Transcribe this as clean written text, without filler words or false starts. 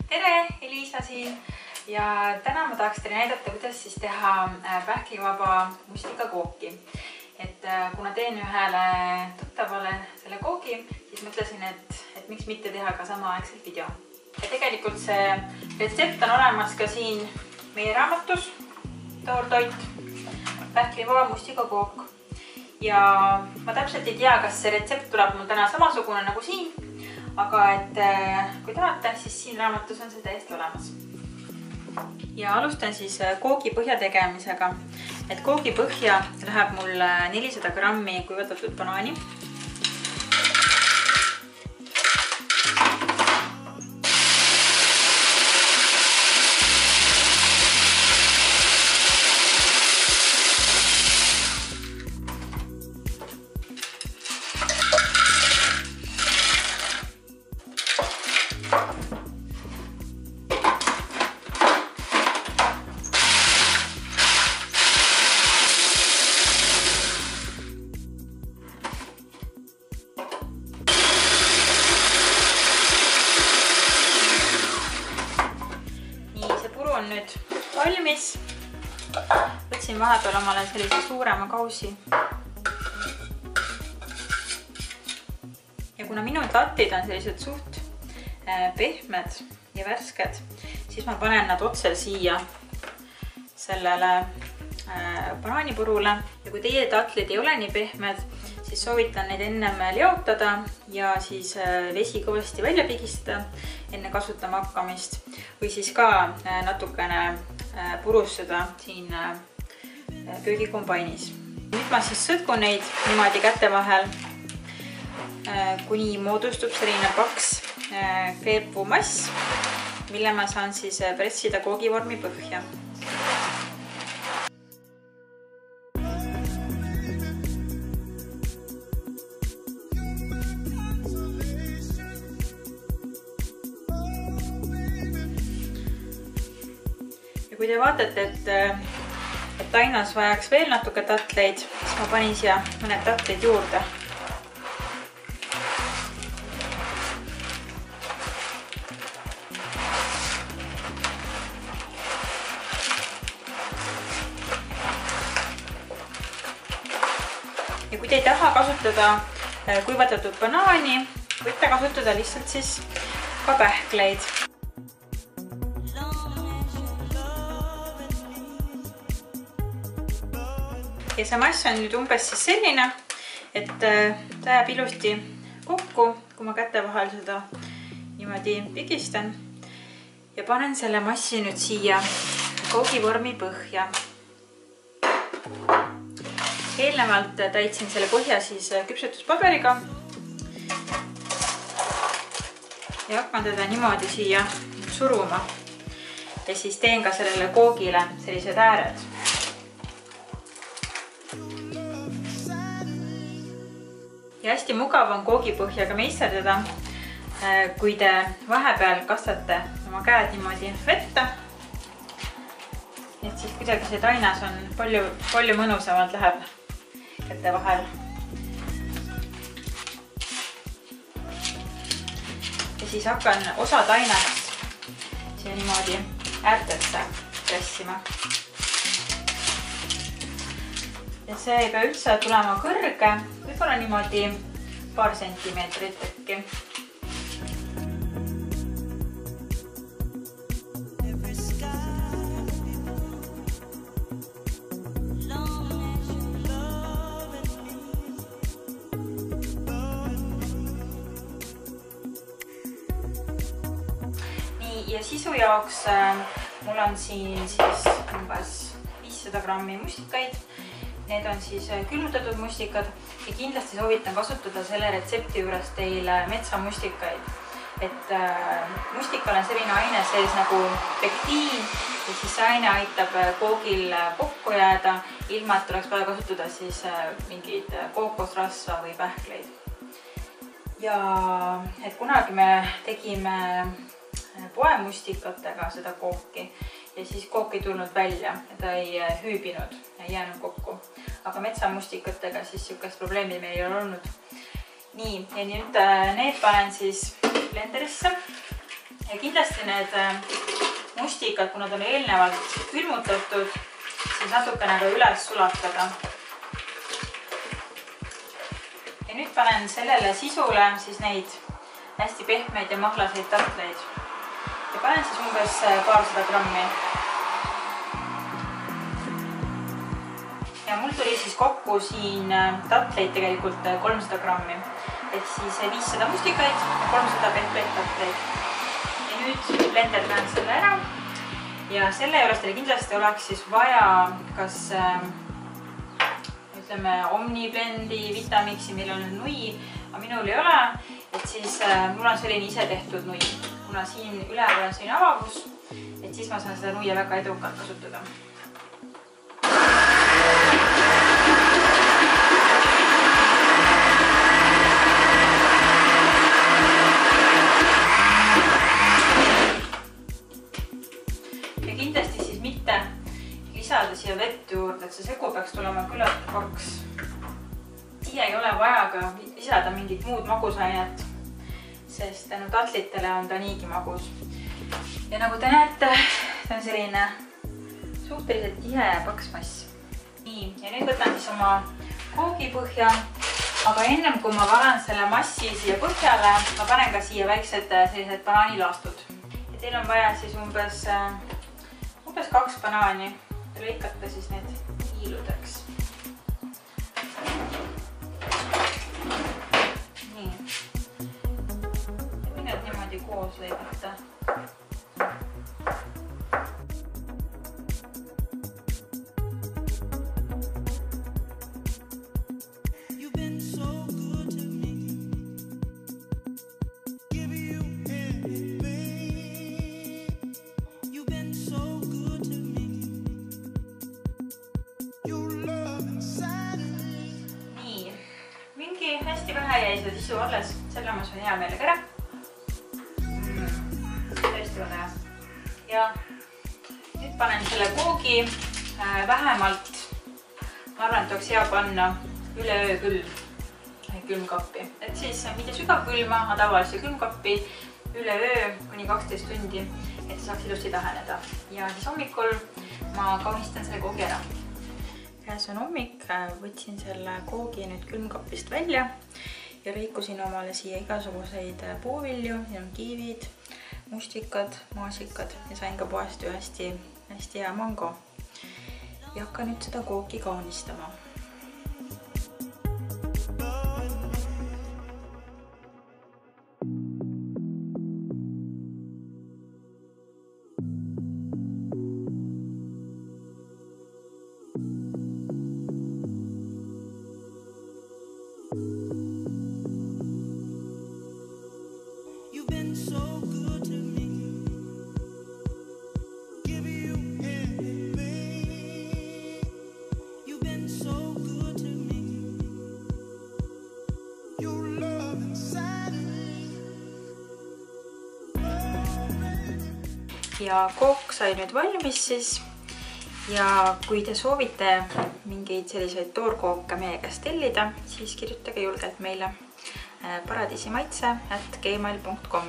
Tere, Elisa siin ja täna ma tahaks teile näidata, kuidas siis teha pähklivaba mustikakooki. Et kuna teen ühele tuttavale selle koogi, siis mõtlesin, et miks mitte teha ka samaaegselt video. Ja tegelikult see retsept on olemas ka siin meie raamatus, toortoit, pähklivaba mustikakook. Ja ma täpselt ei tea, kas see retsept tuleb mul täna samasugune nagu siin, aga et kui tahate, siis siin raamatus on see täiesti olemas. Ja alustan siis koogi põhja tegemisega. Et koogi põhja läheb mul 400 grammi kuivatatud banaani. On nüüd valmis. Võtsin vahepeal omale sellise suurema kausi. Ja kuna minu tatlid on sellised suht pehmed ja värsked, siis ma panen nad otse siia sellele banaanipurule. Ja kui teie tatlid ei ole nii pehmed, siis soovitan neid ennem leotada ja siis vesi kõvasti välja pigistada enne kasutama hakkamist või siis ka natukene purustada siin köögikombainis. Nüüd ma siis sõtkun neid niimoodi käte vahel, kuni moodustub selline paks kreepumass, mille ma saan siis pressida koogivormi põhja. Kui te vaatate, et ainas vajaks veel natuke tatleid, siis ma panin siia mõned tatlid juurde. Ja kui te ei taha kasutada kuivatatud banaani, võite kasutada lihtsalt siis ka pähkleid. Ja see mass on nüüd umbes siis selline, et ta jääb ilusti kokku, kui ma käte vahel seda niimoodi pigistan. Ja panen selle massi nüüd siia koogivormi põhja. Eelnevalt täitsin selle põhja siis küpsetuspaberiga. Ja hakkan teda niimoodi siia suruma. Ja siis teen ka sellele koogile sellised ääred. Ja hästi mugav on koogipõhjaga meisterdada, kui te vahepeal kastate oma käed niimoodi vette. Et siis kuidagi see tainas on palju mõnusamalt läheb käte vahel. Ja siis hakkan osa tainast siia niimoodi äärtesse pressima. Ja see ei pea üldse tulema kõrge, võib-olla niimoodi paar sentimeetrit äkki. Nii, ja sisu jaoks mul on siin siis umbes 500 grammi mustikaid. Need on siis külmutatud mustikad ja kindlasti soovitan kasutada selle retsepti juures teile metsamustikaid. Et mustikal on selline aine sees nagu pektiin ja siis see aine aitab koogil kokku jääda, ilma et oleks vaja kasutada siis mingeid kookosrasva või pähkleid. Ja et kunagi me tegime poemustikatega seda kooki ja siis kook ei tulnud välja ja ta ei hüübinud, ei jäänud kokku. Aga metsamustikatega siis sihukest probleemi meil ei ole olnud. Nii, ja nüüd need panen siis blenderisse Ja kindlasti need mustikad, kui nad on eelnevalt külmutatud, siis natukene ka üles sulatada. Ja nüüd panen sellele sisule siis neid hästi pehmeid ja mahlaseid tatleid. Ja panen siis umbes paarsada grammi. Ja mul tuli siis kokku siin tatleid tegelikult 300 grammi. Ehk siis 500 mustikaid ja 300 pehmeid tatleid. Ja nüüd blenderdan selle ära. Ja selle juures teile kindlasti oleks siis vaja kas ütleme Omniblendi, Vitamixi, millel on nui, aga minul ei ole. Et siis mul on selline ise tehtud nui. Kuna siin üleval on selline avavus, et siis ma saan seda nuia väga edukalt kasutada. Ja kindlasti siis mitte lisada siia vett juurde, et see segu peaks tulema küllalt paks. Siia ei ole vaja ka lisada mingit muud magusainet, sest tänu tatlitele on ta niigi magus. Ja nagu te näete, see on selline suhteliselt tihe ja paks mass. Nii, ja nüüd võtan siis oma koogipõhja, aga ennem kui ma varan selle massi siia põhjale, ma panen ka siia väiksed sellised banaanilaastud. Ja teil on vaja siis umbes 2 banaani. Te lõikate siis need hiiludeks. Nii. Ja need niimoodi koos lõigata. Hästi vähe jäi seda sisu alles, selle ma söön hea meelega ära. Tõesti on hea. Ja nüüd panen selle koogi vähemalt, ma arvan, et oleks hea panna üle öö külmkappi. Et siis mitte sügavkülma, aga tavalise külmkappi üle öö kuni 12 tundi, et see saaks ilusti täheneda. Ja siis hommikul ma kaunistan selle koogi ära. Käes on hommik, võtsin selle koogi nüüd külmkapist välja ja lõikusin omale siia igasuguseid puuvilju, siin on kiivid, mustikad, maasikad ja sain ka poest ju hästi hea mango. Ja hakkan nüüd seda kooki kaunistama. Ja kook sai nüüd valmis siis ja kui te soovite mingeid selliseid toorkooke meie käest tellida, siis kirjutage julgelt meile paradiisimaitse@gmail.com.